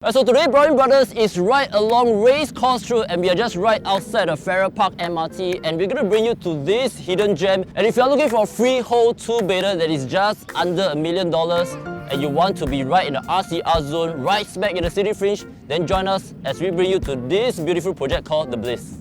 So today, Propertylimbrothers is right along Race Course Road, and we are just right outside the Farrer Park MRT, and we're going to bring you to this hidden gem. And if you're looking for a freehold two-bedder that is just under $1 million, and you want to be right in the RCR zone, right smack in the city fringe, then join us as we bring you to this beautiful project called the Bliss.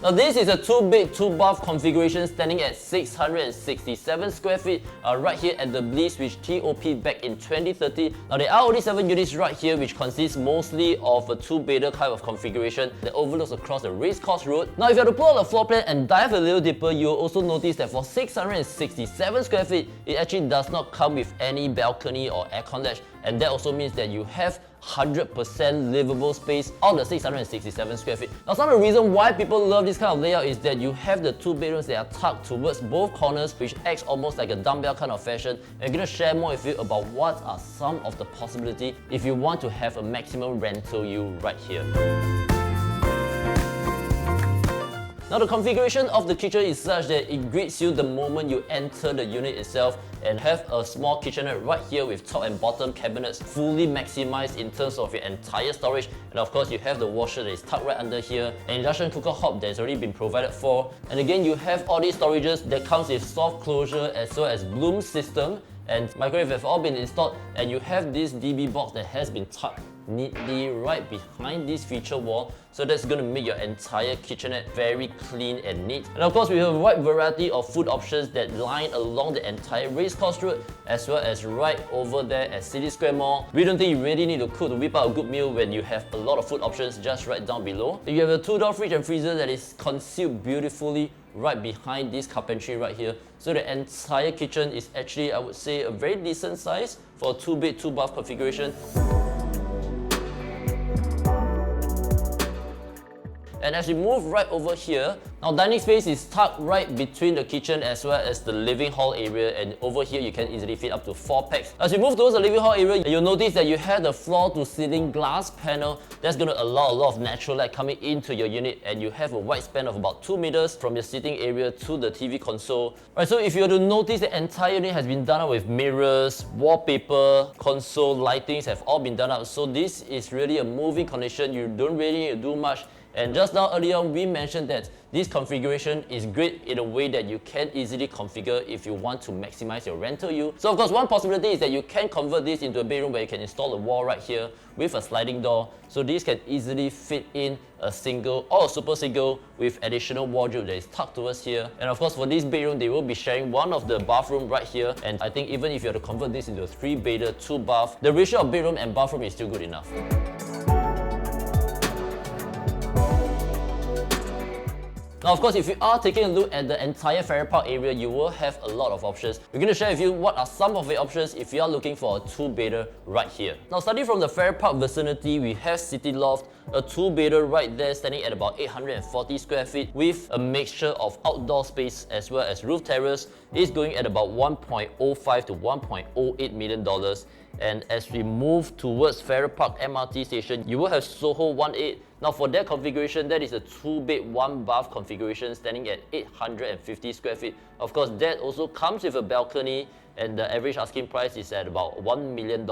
Now this is a 2-bed, 2-bath configuration standing at 667 square feet right here at the Bliss, which TOP back in 2030. Now there are only 7 units right here, which consists mostly of a 2-bedder kind of configuration that overlooks across the Race Course Road. Now if you have to pull out the floor plan and dive a little deeper, you'll also notice that for 667 square feet, it actually does not come with any balcony or aircon latch, and that also means that you have 100% livable space on the 667 square feet. Now some of the reason why people love this kind of layout is that you have the 2 bedrooms that are tucked towards both corners, which acts almost like a dumbbell kind of fashion. And I'm going to share more with you about what are some of the possibilities if you want to have a maximum rental yield right here. Now the configuration of the kitchen is such that it greets you the moment you enter the unit itself, and have a small kitchenette right here with top and bottom cabinets fully maximized in terms of your entire storage. And of course you have the washer that is tucked right under here, an induction cooker hob that's already been provided for, and again you have all these storages that comes with soft closure as well as bloom system, and microwave have all been installed, and you have this DB box that has been tucked neatly right behind this feature wall, so that's going to make your entire kitchenette very clean and neat. And of course we have a wide variety of food options that line along the entire Race Course Road, as well as right over there at City Square Mall. We don't think you really need to cook to whip out a good meal when you have a lot of food options just right down below. You have a 2-door fridge and freezer that is concealed beautifully right behind this carpentry right here. So the entire kitchen is actually, I would say, a very decent size for a 2-bed, 2-bath configuration. And as we move right over here, now dining space is tucked right between the kitchen as well as the living hall area, and over here you can easily fit up to 4 packs. As we move towards the living hall area, you'll notice that you have the floor to ceiling glass panel that's going to allow a lot of natural light coming into your unit, and you have a wide span of about 2 meters from your sitting area to the TV console. Right, so if you were to notice, the entire unit has been done up with mirrors, wallpaper, console, lightings have all been done up, so this is really a moving condition. You don't really need to do much. And just now earlier on, we mentioned that this configuration is great in a way that you can easily configure if you want to maximize your rental yield. So of course, one possibility is that you can convert this into a bedroom where you can install a wall right here with a sliding door. So this can easily fit in a single or a super single with additional wardrobe that is tucked towards here. And of course, for this bedroom, they will be sharing one of the bathroom right here. And I think even if you have to convert this into a 3-bedder, 2-bath, the ratio of bedroom and bathroom is still good enough. Now of course, if you are taking a look at the entire Farrer Park area, you will have a lot of options. We're going to share with you what are some of the options if you are looking for a 2-bedder right here. Now starting from the Farrer Park vicinity, we have City Loft, a 2-bedder right there standing at about 840 square feet with a mixture of outdoor space as well as roof terrace. Is going at about $1.05 to $1.08 million. And as we move towards Farrer Park MRT station, you will have Soho 18. Now for that configuration, that is a 2-bed, 1-bath configuration standing at 850 square feet. Of course, that also comes with a balcony, and the average asking price is at about $1 million.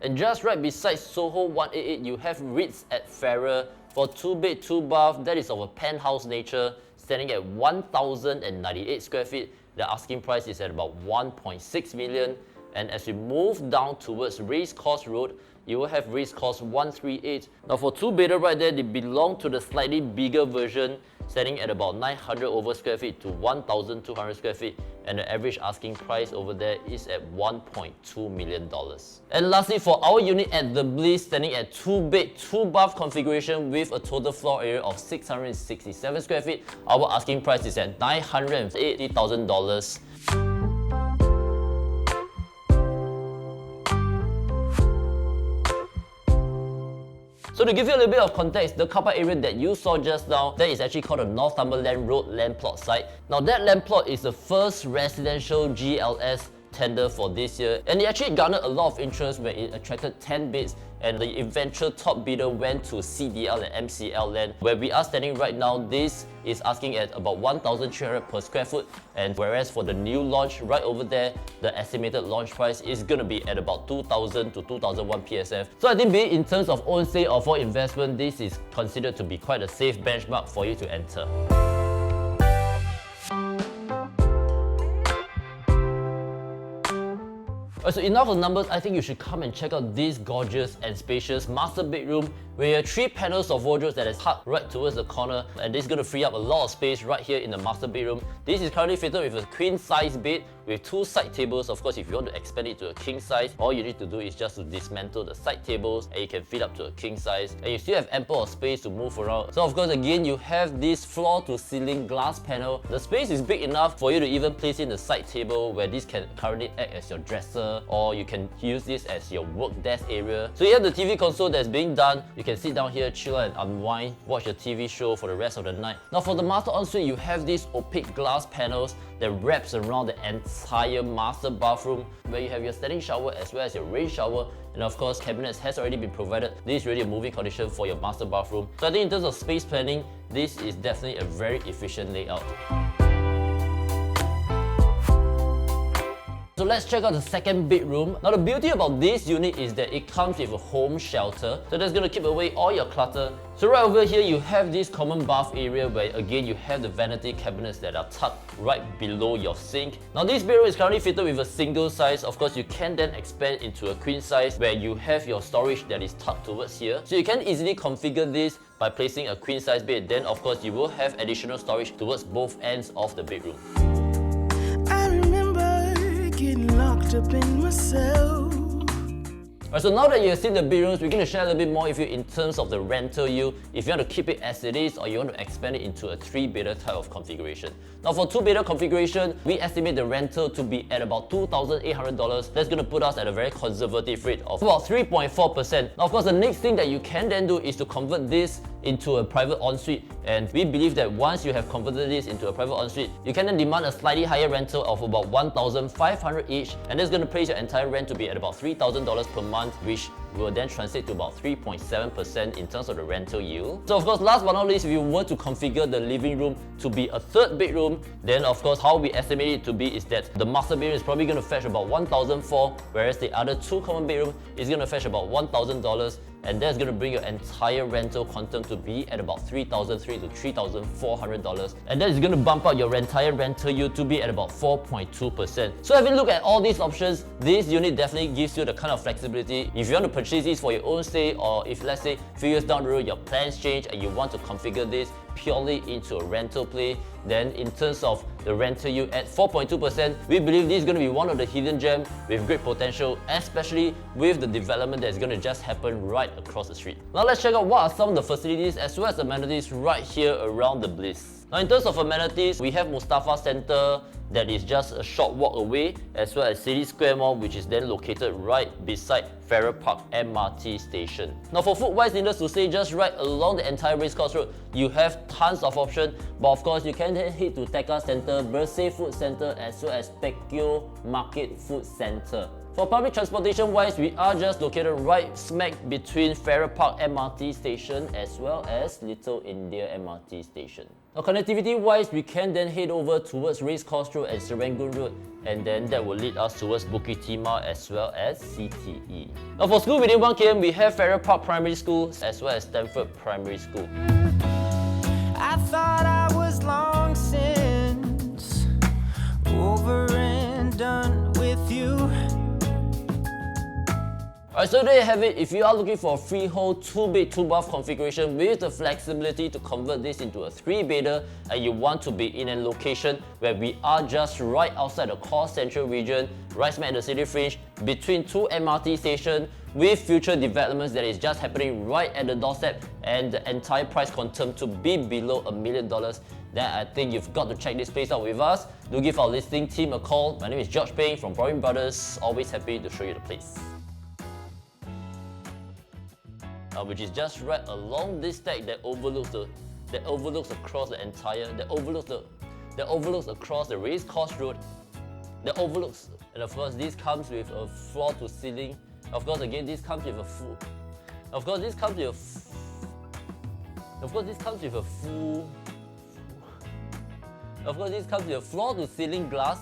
And just right beside Soho 188, you have Ritz at Farrer for 2-bed, 2-bath. That is of a penthouse nature, standing at 1,098 square feet. The asking price is at about $1.6 million. And as we move down towards Race Course Road, you will have Race Course 138. Now for 2-bedder right there, they belong to the slightly bigger version, standing at about 900 over square feet to 1,200 square feet. And the average asking price over there is at $1.2 million. And lastly, for our unit at the Bliss, standing at 2-bed, 2-bath configuration with a total floor area of 667 square feet, our asking price is at $980,000. So to give you a little bit of context, the car park area that you saw just now, that is actually called the Northumberland Road land plot site. Now that land plot is the first residential GLS tender for this year, and it actually garnered a lot of interest when it attracted 10 bids, and the eventual top bidder went to CDL and MCL land. Where we are standing right now, this is asking at about 1,300 per square foot, and whereas for the new launch right over there, the estimated launch price is gonna be at about 2,000 to 2,001 PSF. So I think, be it in terms of own stay or for investment, this is considered to be quite a safe benchmark for you to enter. So enough of numbers, I think you should come and check out this gorgeous and spacious master bedroom where you have 3 panels of wardrobes that is tucked right towards the corner, and this is going to free up a lot of space right here in the master bedroom. This is currently fitted with a queen size bed with 2 side tables. Of course, if you want to expand it to a king size, all you need to do is just to dismantle the side tables and you can fit up to a king size, and you still have ample of space to move around. So of course, again, you have this floor to ceiling glass panel. The space is big enough for you to even place in the side table, where this can currently act as your dresser, or you can use this as your work desk area. So you have the TV console that's being done. You can sit down here, chill and unwind, watch a TV show for the rest of the night. Now for the master ensuite, you have these opaque glass panels that wraps around the entire master bathroom, where you have your standing shower as well as your rain shower, and of course cabinets has already been provided. This is really a moving condition for your master bathroom. So I think in terms of space planning, this is definitely a very efficient layout. So let's check out the second bedroom. Now the beauty about this unit is that it comes with a home shelter, so that's going to keep away all your clutter. So right over here you have this common bath area where again you have the vanity cabinets that are tucked right below your sink. Now this bedroom is currently fitted with a single size. Of course, you can then expand into a queen size where you have your storage that is tucked towards here. So you can easily configure this by placing a queen size bed. Then of course you will have additional storage towards both ends of the bedroom. Locked up in myself. Alright, so now that you have seen the bedrooms, we're going to share a little bit more with you in terms of the rental yield, if you want to keep it as it is or you want to expand it into a 3-bedder type of configuration. Now for 2-bedder configuration, we estimate the rental to be at about $2,800. That's going to put us at a very conservative rate of about 3.4%. Now of course, the next thing that you can then do is to convert this into a private ensuite, and we believe that once you have converted this into a private ensuite, you can then demand a slightly higher rental of about $1,500 each, and that's going to place your entire rent to be at about $3,000 per month, which will then translate to about 3.7% in terms of the rental yield. So of course, last but not least, if you were to configure the living room to be a 3rd bedroom, then of course how we estimate it to be is that the master bedroom is probably going to fetch about $1,400, whereas the other 2 common bedrooms is going to fetch about $1,000, and that's going to bring your entire rental quantum to be at about $3,300 to $3,400, and that is going to bump up your entire rental yield to be at about 4.2%. So having a look at all these options, this unit definitely gives you the kind of flexibility. If you want to purchase this for your own stay, or if let's say a few years down the road your plans change and you want to configure this purely into a rental play, then in terms of the rental yield at 4.2%, we believe this is going to be one of the hidden gems with great potential, especially with the development that's going to just happen right across the street. Now let's check out what are some of the facilities as well as amenities right here around the Bliss. Now in terms of amenities, we have Mustafa Centre that is just a short walk away, as well as City Square Mall, which is then located right beside Farrer Park MRT station. Now for food-wise, needless to say, just right along the entire Racecourse Road, you have tons of options, but of course you can then head to Tekka Centre, Bersay Food Centre, as well as Pekyo Market Food Centre. For public transportation wise, we are just located right smack between Farrer Park MRT station as well as Little India MRT station. Now connectivity wise, we can then head over towards Racecourse Road and Serangoon Road, and then that will lead us towards Bukit Timah as well as CTE. Now for school within 1 km, we have Farrer Park Primary School as well as Stanford Primary School. I thought I was long since over and done with you. Alright, so there you have it. If you are looking for a freehold 2-bed 2-bath configuration with the flexibility to convert this into a 3-bedder, and you want to be in a location where we are just right outside the core central region, right smack in the city fringe, between 2 MRT stations, with future developments that is just happening right at the doorstep, and the entire price quantum to be below $1 million, then I think you've got to check this place out with us. Do give our listing team a call. My name is George Peng from Propertylimbrothers. Always happy to show you the place. Which is just right along this stack that overlooks across the entire, that overlooks across the Racecourse Road that overlooks, and of course this comes with a floor to ceiling. Of course, again, this comes with a full. Of course, this comes with a. Of course, this comes with a full. Of course, this comes with a floor to ceiling glass